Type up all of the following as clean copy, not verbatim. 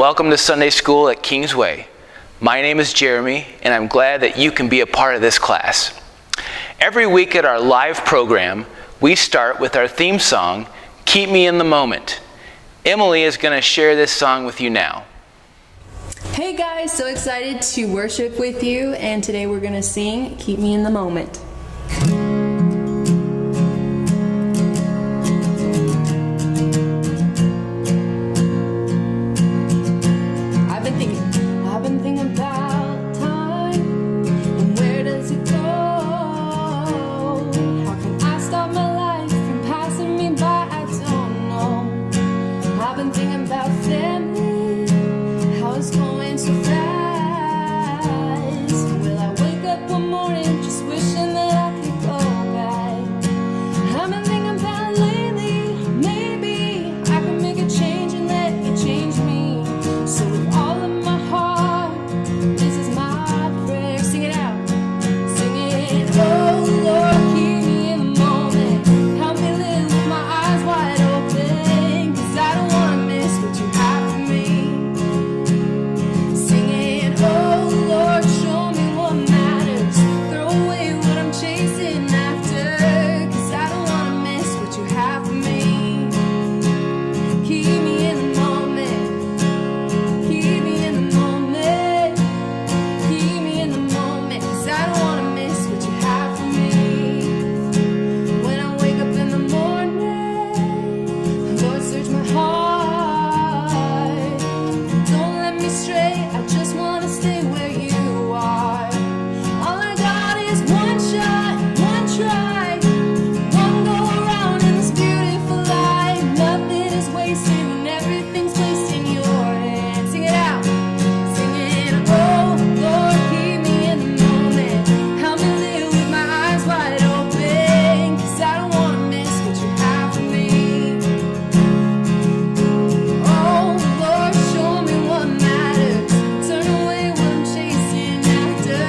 welcome to Sunday School at Kingsway. My name is Jeremy, and I'm glad that you can be a part of this class. Every week at our live program, we start with our theme song, Keep Me in the Moment. Emily is going to share this song with you now. Hey guys, so excited to worship with you, and today we're going to sing Keep Me in the Moment. I've been thinking about time, and where does it go? How can I stop my life from passing me by? I don't know. I've been thinking about family, how it's going so fast. Will I wake up one morning just wishing that I could go back? I've been thinking about lately, maybe I can make a change and let you change me. So with all of my heart, this is my prayer. Sing it out. Sing it. Oh Lord, keep me in the moment. Help me live with my eyes wide open, 'cause I don't want to miss what you have for me. Sing it. Oh Lord, show me what matters. Throw away what I'm chasing after, 'cause I don't want to miss what you have for me. Keep me in the moment. Keep me in the moment. Keep me in the moment, 'cause I don't want to miss what you have for me. When I wake up in the morning, Lord, search my heart. Don't let me stray, I just want to stay where you are. All I got is one shot, one try, one go around in this beautiful life. Nothing is wasted when everything's placed in your hands. Sing it out. Sing it. Oh Lord, keep me in the moment. Help me live with my eyes wide open, 'cause I don't want to miss what you have for me. Oh Lord, show me what matters. Turn away what I'm chasing after,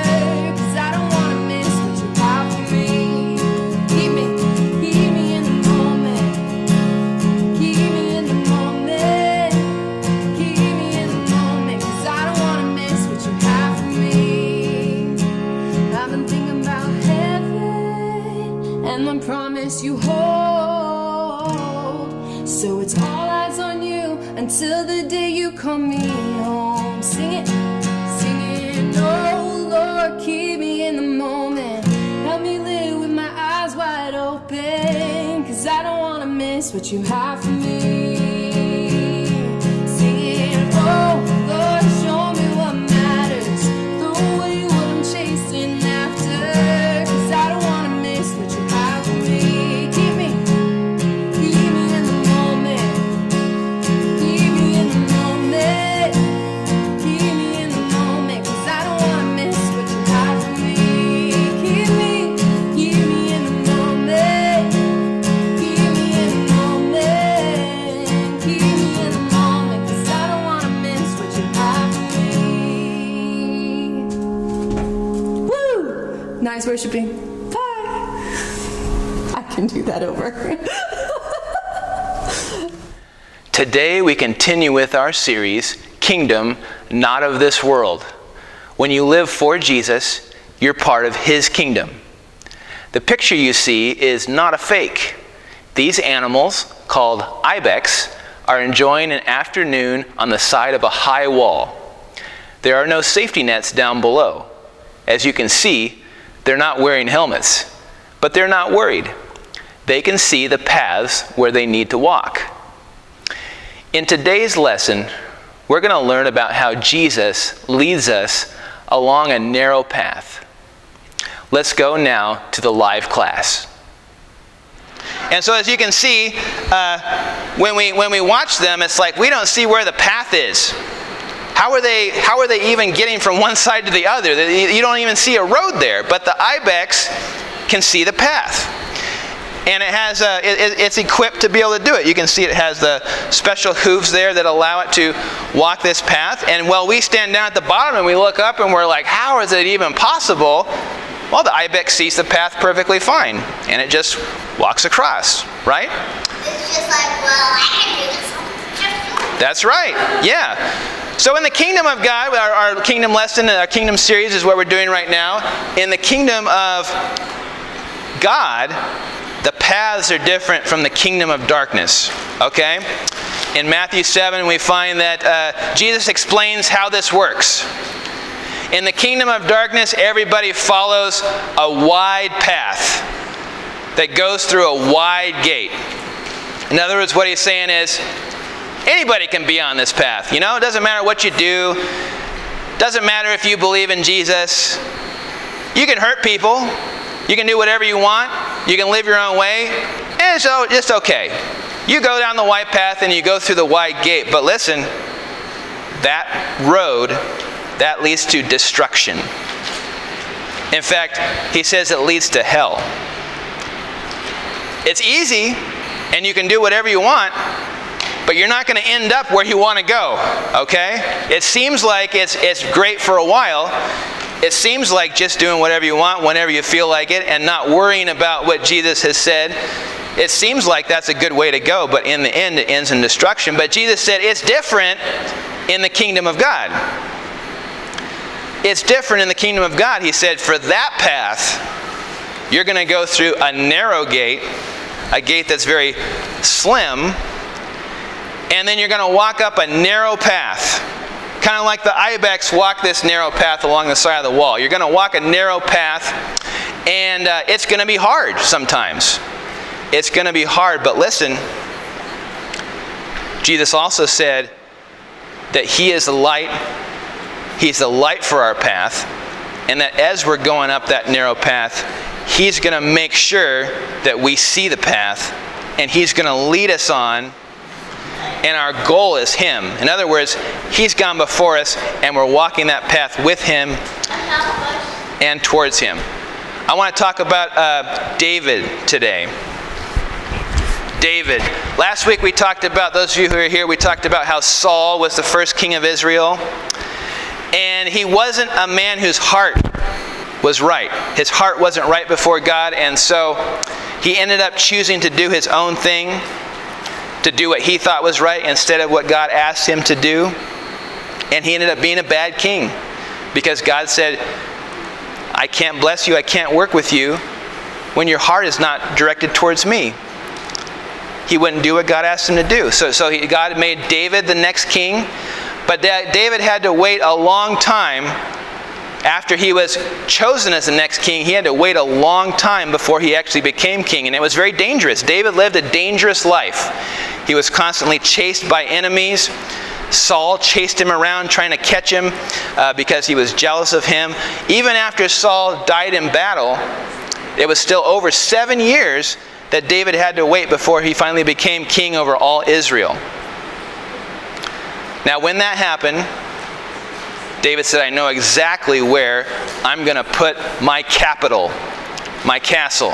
'cause I don't want to miss what you have for me. Keep me in the moment. Keep me in the moment. Keep me in the moment, 'cause I don't want to miss what you have for me. I've been thinking about heaven and the promise you hold. So it's all eyes on you until the day you call me home. Sing it, sing it. Oh Lord, keep me in the moment. Help me live with my eyes wide open, 'cause I don't want to miss what you have for me. Sing it. Oh Lord, show me what matters. Throw away what I'm chasing after, 'cause I don't want to miss what you have for me. Keep me in the moment. Keep me in the moment. Keep me in the moment, 'cause I don't want to miss what you have for me. Keep me in the moment. Keep me in the moment. Keep me in the moment, 'cause I don't want to miss what you have for me. Woo! Nice worshiping. Bye. I can do that over. Today we continue with our series, Kingdom Not of This World. When you live for Jesus, you're part of His kingdom. The picture you see is not a fake. These animals, called ibex, are enjoying an afternoon on the side of a high wall. There are no safety nets down below. As you can see, they're not wearing helmets, but they're not worried. They can see the paths where they need to walk. In today's lesson, we're going to learn about how Jesus leads us along a narrow path. Let's go now to the live class. And so as you can see, when we watch them, it's like we don't see where the path is. How are they even getting from one side to the other? You don't even see a road there, but the ibex can see the path. And it has it's equipped to be able to do it. You can see it has the special hooves there that allow it to walk this path. And while we stand down at the bottom and we look up and we're like, how is it even possible? Well, the ibex sees the path perfectly fine, and it just walks across, right? It's just like, well, I can do this. That's right, yeah. So in the kingdom of God, our kingdom lesson, our kingdom series is what we're doing right now. In the kingdom of God, the paths are different from the kingdom of darkness. Okay? In Matthew 7, we find that Jesus explains how this works. In the kingdom of darkness, everybody follows a wide path that goes through a wide gate. In other words, what he's saying is, anybody can be on this path. You know, it doesn't matter what you do. It doesn't matter if you believe in Jesus. You can hurt people. You can do whatever you want. You can live your own way. And so it's okay. You go down the wide path and you go through the wide gate. But listen, that road, that leads to destruction. In fact, he says it leads to hell. It's easy, and you can do whatever you want, but you're not going to end up where you want to go, okay? It seems like it's great for a while. It seems like just doing whatever you want whenever you feel like it and not worrying about what Jesus has said. It seems like that's a good way to go, but in the end it ends in destruction. But Jesus said it's different in the kingdom of God. It's different in the kingdom of God. He said, for that path, you're going to go through a narrow gate, a gate that's very slim, and then you're going to walk up a narrow path. Kind of like the ibex walk this narrow path along the side of the wall. You're going to walk a narrow path, and it's going to be hard sometimes. It's going to be hard, but listen, Jesus also said that He is the light. He's the light for our path, and that as we're going up that narrow path, He's going to make sure that we see the path, and He's going to lead us on, and our goal is Him. In other words, He's gone before us, and we're walking that path with Him and towards Him. I want to talk about David today. David. Last week we talked about, those of you who are here, we talked about how Saul was the first king of Israel. And he wasn't a man whose heart was right. His heart wasn't right before God, and so he ended up choosing to do his own thing, to do what he thought was right instead of what God asked him to do. And he ended up being a bad king because God said, I can't bless you, I can't work with you when your heart is not directed towards me. He wouldn't do what God asked him to do. So God made David the next king. But David had to wait a long time after he was chosen as the next king. He had to wait a long time before he actually became king. And it was very dangerous. David lived a dangerous life. He was constantly chased by enemies. Saul chased him around trying to catch him because he was jealous of him. Even after Saul died in battle, it was still over 7 years that David had to wait before he finally became king over all Israel. Now, when that happened, David said, I know exactly where I'm going to put my capital, my castle.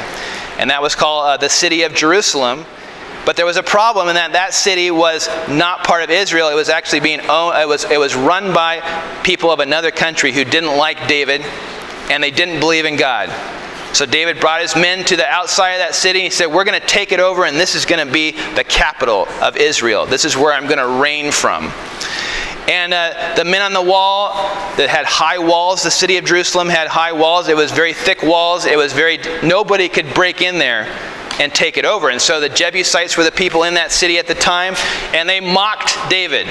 And that was called the city of Jerusalem. But there was a problem in that city was not part of Israel. It was actually being owned, it was run by people of another country who didn't like David, and they didn't believe in God. So David brought his men to the outside of that city, and he said, we're going to take it over, and this is going to be the capital of Israel. This is where I'm going to reign from. And the men on the wall that had high walls, the city of Jerusalem had high walls. It was very thick walls. Nobody could break in there and take it over. And so the Jebusites were the people in that city at the time, and they mocked David.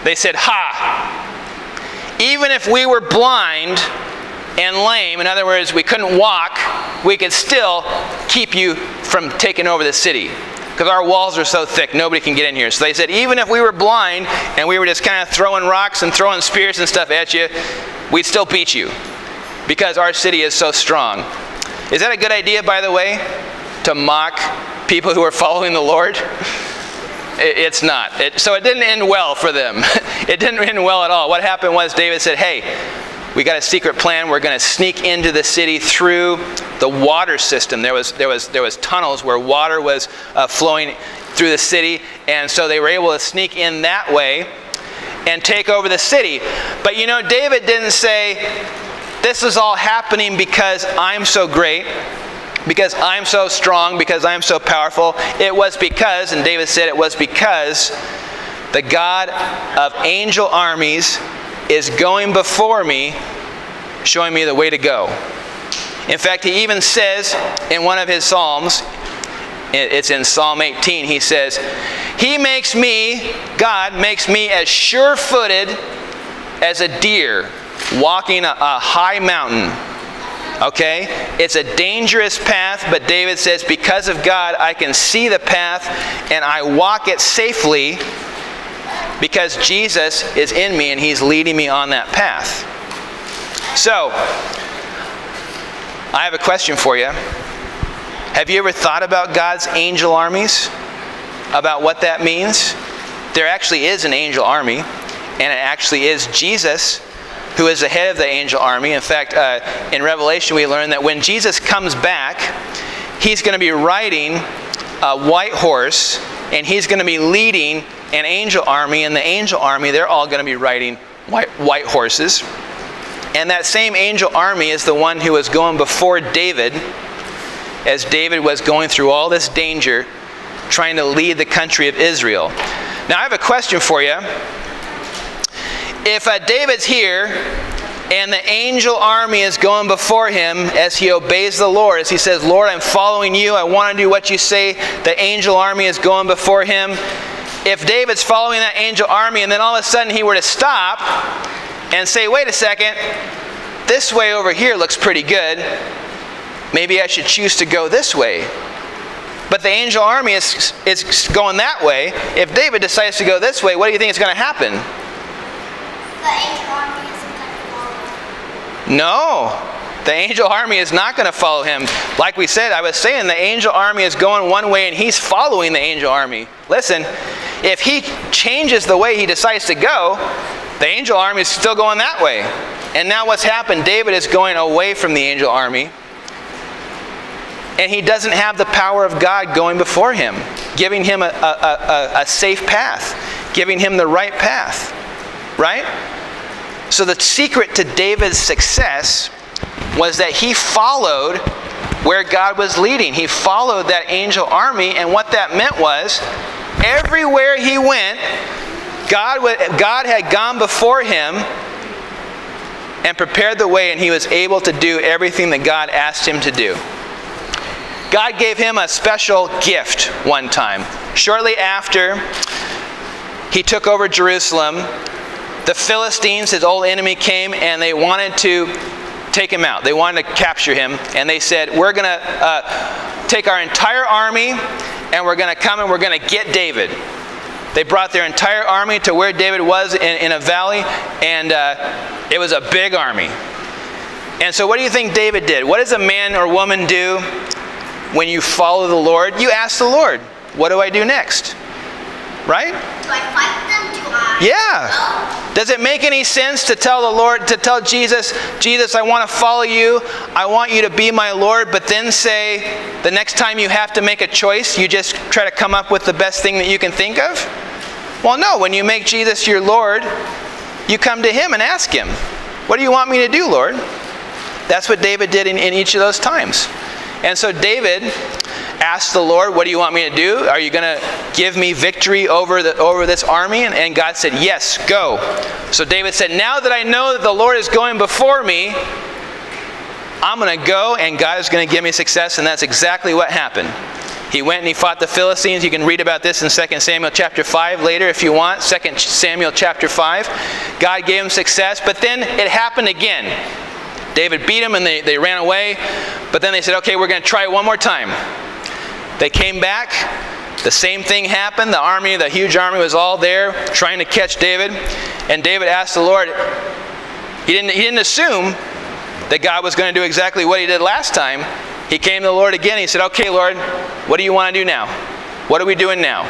They said, ha! Even if we were blind and lame, in other words, we couldn't walk, we could still keep you from taking over the city. Because our walls are so thick, nobody can get in here. So they said, even if we were blind and we were just kind of throwing rocks and throwing spears and stuff at you, we'd still beat you. Because our city is so strong. Is that a good idea, by the way? To mock people who are following the Lord? It's not. So it didn't end well for them. It didn't end well at all. What happened was David said, hey, we got a secret plan. We're going to sneak into the city through the water system. There was tunnels where water was flowing through the city, and so they were able to sneak in that way and take over the city. But you know, David didn't say, this is all happening because I'm so great, because I'm so strong, because I'm so powerful. It was because, and David said it was because the God of angel armies is going before me, showing me the way to go. In fact, he even says in one of his Psalms, it's in Psalm 18, he says, He makes me, God makes me as sure-footed as a deer walking a high mountain. Okay? It's a dangerous path, but David says, because of God, I can see the path and I walk it safely because Jesus is in me and He's leading me on that path. So, I have a question for you. Have you ever thought about God's angel armies? About what that means? There actually is an angel army, and it actually is Jesus who is the head of the angel army. In fact, in Revelation we learn that when Jesus comes back, He's going to be riding a white horse, and He's going to be leading an angel army, and the angel army, they're all going to be riding white horses. And that same angel army is the one who was going before David, as David was going through all this danger, trying to lead the country of Israel. Now I have a question for you. If David's here, and the angel army is going before him as he obeys the Lord, as he says, Lord, I'm following you, I want to do what you say, the angel army is going before him. If David's following that angel army, and then all of a sudden he were to stop and say, wait a second, this way over here looks pretty good, maybe I should choose to go this way. But the angel army is going that way. If David decides to go this way, what do you think is going to happen? The angel army isn't going to follow him. No, the angel army is not going to follow him. Like we said, I was saying the angel army is going one way and he's following the angel army. Listen, if he changes the way he decides to go, the angel army is still going that way. And now what's happened? David is going away from the angel army. And he doesn't have the power of God going before him, giving him a safe path, giving him the right path. Right? So the secret to David's success was that he followed where God was leading. He followed that angel army, and what that meant was, everywhere he went, God had gone before him and prepared the way, and he was able to do everything that God asked him to do. God gave him a special gift one time. Shortly after he took over Jerusalem, the Philistines, his old enemy, came and they wanted to take him out. They wanted to capture him. And they said, we're going to take our entire army and we're going to come and we're going to get David. They brought their entire army to where David was in a valley, and it was a big army. And so what do you think David did? What does a man or woman do when you follow the Lord? You ask the Lord, what do I do next? Right? Do I fight them? Yeah. Does it make any sense to tell the Lord, to tell Jesus, Jesus, I want to follow you. I want you to be my Lord, but then say the next time you have to make a choice, you just try to come up with the best thing that you can think of? Well, no. When you make Jesus your Lord, you come to Him and ask Him, what do you want me to do, Lord? That's what David did in each of those times. And so David asked the Lord, what do you want me to do? Are you going to give me victory over this army? And God said, yes, go. So David said, now that I know that the Lord is going before me, I'm going to go and God is going to give me success. And that's exactly what happened. He went and he fought the Philistines. You can read about this in 2 Samuel chapter 5 later if you want. 2 Samuel chapter 5. God gave him success, but then it happened again. David beat them and they ran away. But then they said, okay, we're going to try it one more time. They came back. The same thing happened. The huge army was all there trying to catch David. And David asked the Lord, he didn't assume that God was going to do exactly what he did last time. He came to the Lord again. He said, okay, Lord, what do you want to do now? What are we doing now?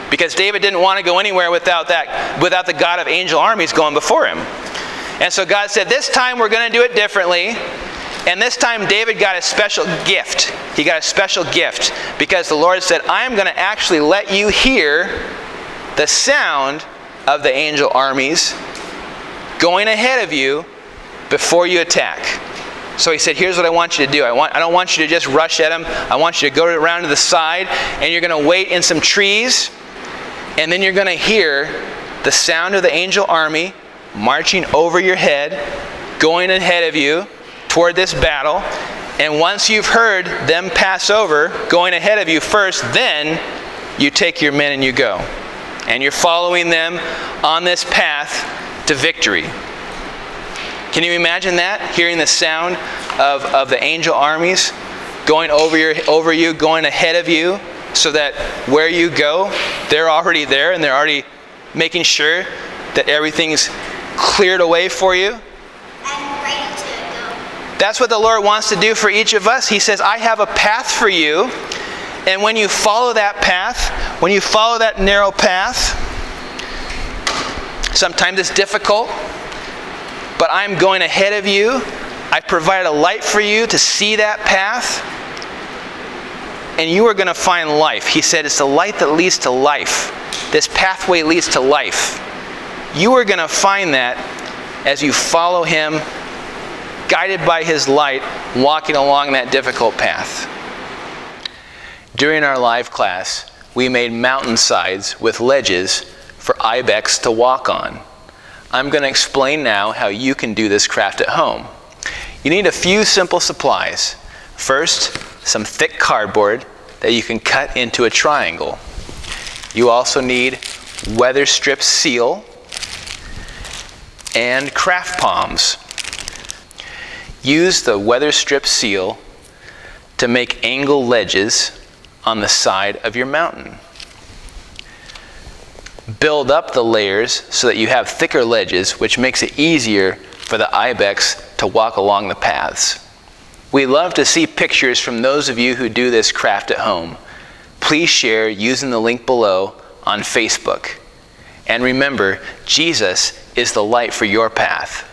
Because David didn't want to go anywhere without the God of angel armies going before him. And so God said, this time we're going to do it differently. And this time David got a special gift. He got a special gift because the Lord said, I'm going to actually let you hear the sound of the angel armies going ahead of you before you attack. So he said, here's what I want you to do. I don't want you to just rush at them. I want you to go around to the side and you're going to wait in some trees. And then you're going to hear the sound of the angel army marching over your head, going ahead of you toward this battle. And once you've heard them pass over, going ahead of you first, then you take your men and you go. And you're following them on this path to victory. Can you imagine that? Hearing the sound of the angel armies going over you, going ahead of you, so that where you go, they're already there and they're already making sure that everything's cleared away for you. I'm ready to go. That's what the Lord wants to do for each of us. He says, I have a path for you. And when you follow that path, when you follow that narrow path, sometimes it's difficult, but I'm going ahead of you. I provide a light for you to see that path. And you are going to find life. He said it's the light that leads to life. This pathway leads to life. You are going to find that as you follow Him, guided by His light, walking along that difficult path. During our live class, we made mountainsides with ledges for ibex to walk on. I'm going to explain now how you can do this craft at home. You need a few simple supplies. First, some thick cardboard that you can cut into a triangle. You also need weather strip seal and craft palms. Use the weather strip seal to make angle ledges on the side of your mountain. Build up the layers so that you have thicker ledges, which makes it easier for the ibex to walk along the paths. We love to see pictures from those of you who do this craft at home. Please share using the link below on Facebook. And remember, Jesus is the light for your path.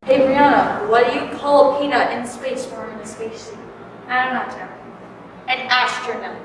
Hey Brianna, what do you call a peanut in space or in a spacesuit? I don't know, Tim. An astronaut.